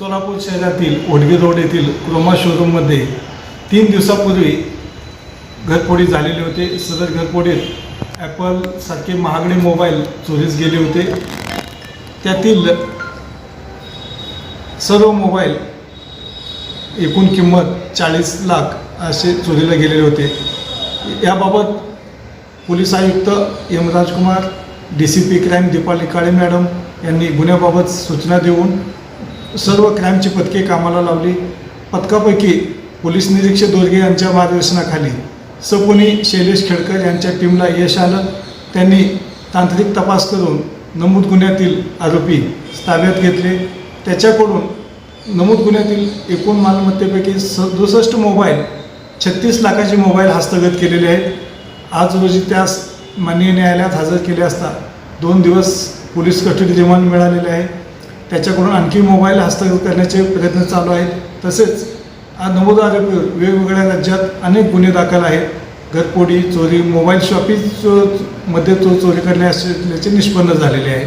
सोलापूर शहरातील ओढगी रोड येथील क्रोमा शोरूममध्ये 3 दिवसापूर्वी घरफोडी झालेले होते। सदर घरफोडीत ॲपलसारखे महागडे मोबाईल चोरीस गेले होते। त्यातील सर्व मोबाईल एकूण किंमत 40 लाख असे चोरीला गेलेले होते। याबाबत पोलीस आयुक्त एम राजकुमार, DCP क्राईम दीपाली काळे मॅडम यांनी गुन्ह्याबाबत सूचना देऊन सर्व क्राईमची पथके कामाला लावली। पथकापैकी पोलीस निरीक्षक दोरगे यांच्या मार्गदर्शनाखाली सपोनी शैलेश खेडकर यांच्या टीमला यश आलं। त्यांनी तांत्रिक तपास करून नमूद गुन्ह्यातील आरोपी ताब्यात घेतले। त्याच्याकडून नमूद गुन्ह्यातील एकूण मालमत्तेपैकी 67 मोबाईल 36 लाखाचे मोबाईल हस्तगत केलेले आहेत। आज रोजी त्यास माननीय न्यायालयात हजर केले असता 2 दिवस पोलीस कस्टडी रिमांड मिळालेले आहे। त्याच्याकडून आणखी मोबाईल हस्तगत करण्याचे प्रयत्न चालू आहेत। तसेच नमूद आरोपीवर वेगवेगळ्या राज्यात अनेक गुन्हे दाखल आहेत। घरफोडी, चोरी, मोबाईल शॉपिंग मध्ये चोरी करण्याचे निष्पन्न झालेले आहे।